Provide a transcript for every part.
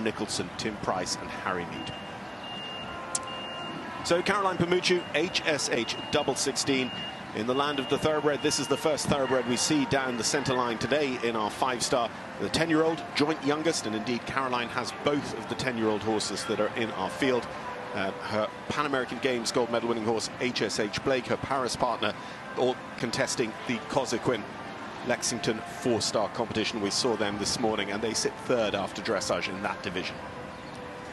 Nicholson, Tim Price and Harry Mead. So Caroline Pamuchu, HSH double 16. In the land of the thoroughbred, this is the first thoroughbred we see down the centre line today in our 5-star. The 10-year-old, joint youngest, and indeed Caroline has both of the 10-year-old horses that are in our field. Her Pan American Games gold medal winning horse, HSH Blake, her Paris partner, all contesting the Cosequin Lexington 4-star competition. We saw them this morning, and they sit third after dressage in that division.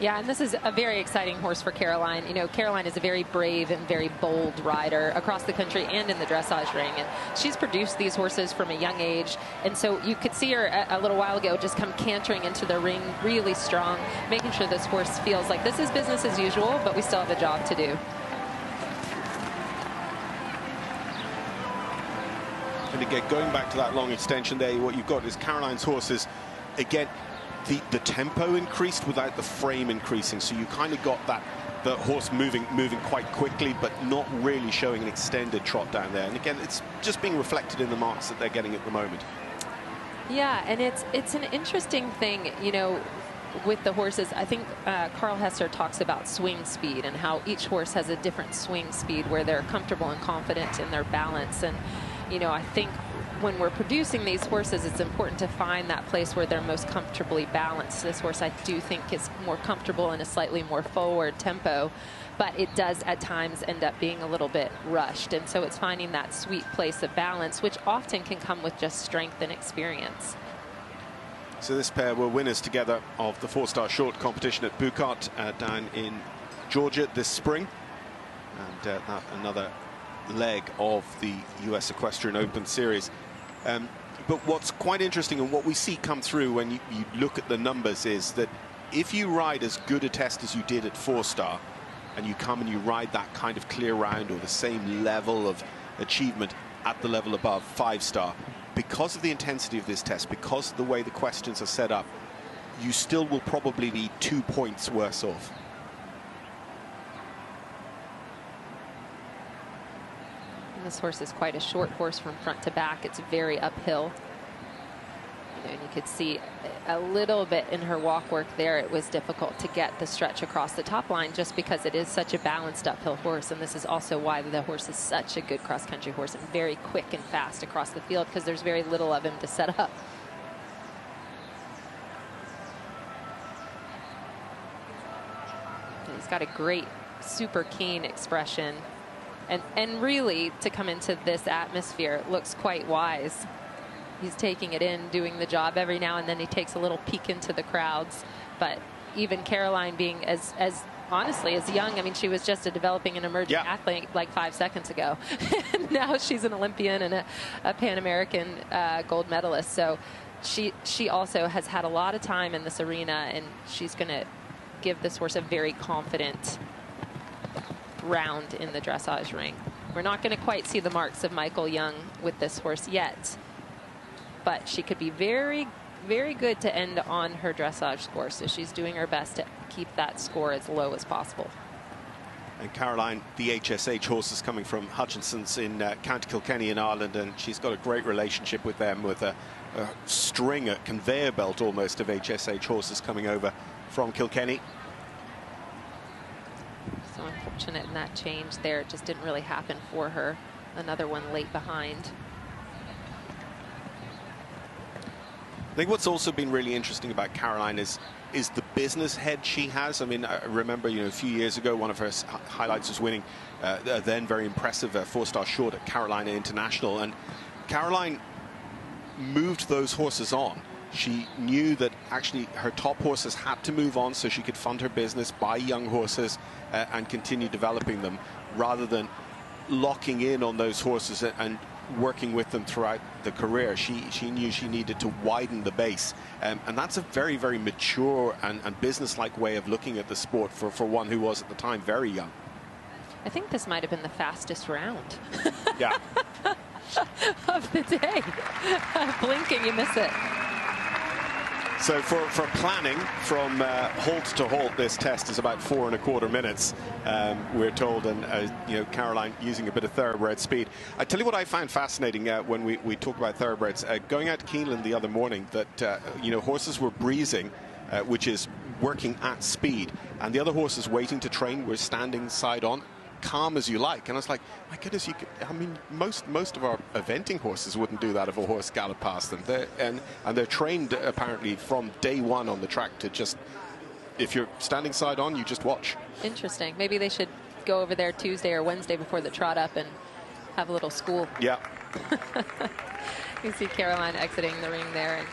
Yeah, and this is a very exciting horse for Caroline. You know, Caroline is a very brave and very bold rider across the country and in the dressage ring. And she's produced these horses from a young age. And so you could see her a little while ago just come cantering into the ring really strong, making sure this horse feels like this is business as usual, but we still have a job to do. And again, going back to that long extension there, what you've got is Caroline's horses, again, the tempo increased without the frame increasing, so you kind of got that the horse moving quite quickly, but not really showing an extended trot down there. And again, it's just being reflected in the marks that they're getting at the moment. Yeah, and it's an interesting thing, you know, with the horses. I think Carl Hesser talks about swing speed and how each horse has a different swing speed where they're comfortable and confident in their balance. And you know, I think when we're producing these horses, it's important to find that place where they're most comfortably balanced. This horse, I do think, is more comfortable in a slightly more forward tempo, but it does at times end up being a little bit rushed. And so it's finding that sweet place of balance, which often can come with just strength and experience. So this pair were winners together of the 4-star short competition at Bucart down in Georgia this spring. And another leg of the US Equestrian Open Series. But what's quite interesting and what we see come through when you look at the numbers is that if you ride as good a test as you did at 4-star and you come and you ride that kind of clear round or the same level of achievement at the level above 5-star, because of the intensity of this test, because of the way the questions are set up, you still will probably be 2 points worse off. This horse is quite a short horse from front to back. It's very uphill. You know, and you could see a little bit in her walk work there. It was difficult to get the stretch across the top line just because it is such a balanced uphill horse. And this is also why the horse is such a good cross-country horse and very quick and fast across the field, because there's very little of him to set up. And he's got a great, super keen expression. And really, to come into this atmosphere, looks quite wise. He's taking it in, doing the job. Every now and then he takes a little peek into the crowds. But even Caroline being as honestly, as young, I mean, she was just a developing and emerging athlete like 5 seconds ago. And now she's an Olympian and a Pan American gold medalist. So she also has had a lot of time in this arena, and she's going to give this horse a very confident round in the dressage ring. We're not going to quite see the marks of Michael Young with this horse yet, but she could be very, very good to end on her dressage score. So she's doing her best to keep that score as low as possible. And Caroline, the HSH horse, is coming from Hutchinson's in County Kilkenny in Ireland, and she's got a great relationship with them, with a string, a conveyor belt almost of HSH horses coming over from Kilkenny. So unfortunate in that change there. It just didn't really happen for her. Another one late behind. I think what's also been really interesting about Caroline is the business head she has. I mean, I remember, you know, a few years ago, one of her highlights was winning a then very impressive 4-star short at Carolina International. And Caroline moved those horses on. She knew that actually her top horses had to move on so she could fund her business, buy young horses and continue developing them, rather than locking in on those horses and working with them throughout the career. She knew she needed to widen the base. And that's a very, very mature and business-like way of looking at the sport for one who was at the time very young. I think this might have been the fastest round. Yeah. of the day. Blinking, you miss it. So for planning from halt to halt, this test is about 4 1/4 minutes, we're told, and you know, Caroline using a bit of thoroughbred speed. I tell you what I found fascinating when we talk about thoroughbreds, going out to Keeneland the other morning, that you know, horses were breezing, which is working at speed, and the other horses waiting to train were standing side on, calm as you like. And I was like, my goodness, you could, I mean, most of our eventing horses wouldn't do that if a horse galloped past them. They're trained apparently from day one on the track to just, if you're standing side on, you just watch. Interesting. Maybe they should go over there Tuesday or Wednesday before the trot up and have a little school. Yeah. You see Caroline exiting the ring there,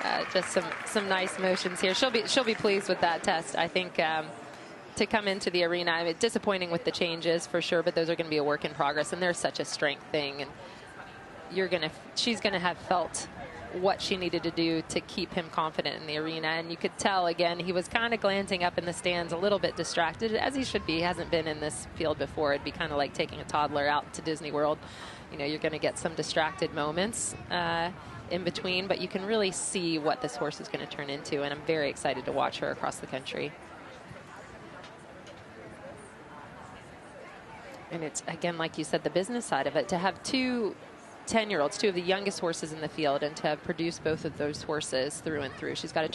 and just some nice motions here. She'll be pleased with that test, I think. To come into the arena, I mean, disappointing with the changes for sure, but those are going to be a work in progress, and there's such a strength thing, and she's gonna have felt what she needed to do to keep him confident in the arena. And you could tell, again, he was kind of glancing up in the stands, a little bit distracted, as he should be. He hasn't been in this field before. It'd be kind of like taking a toddler out to Disney World. You know, you're going to get some distracted moments in between, but you can really see what this horse is going to turn into, and I'm very excited to watch her across the country. And it's, again, like you said, the business side of it, to have two 10-year-olds, two of the youngest horses in the field, and to have produced both of those horses through and through. She's got a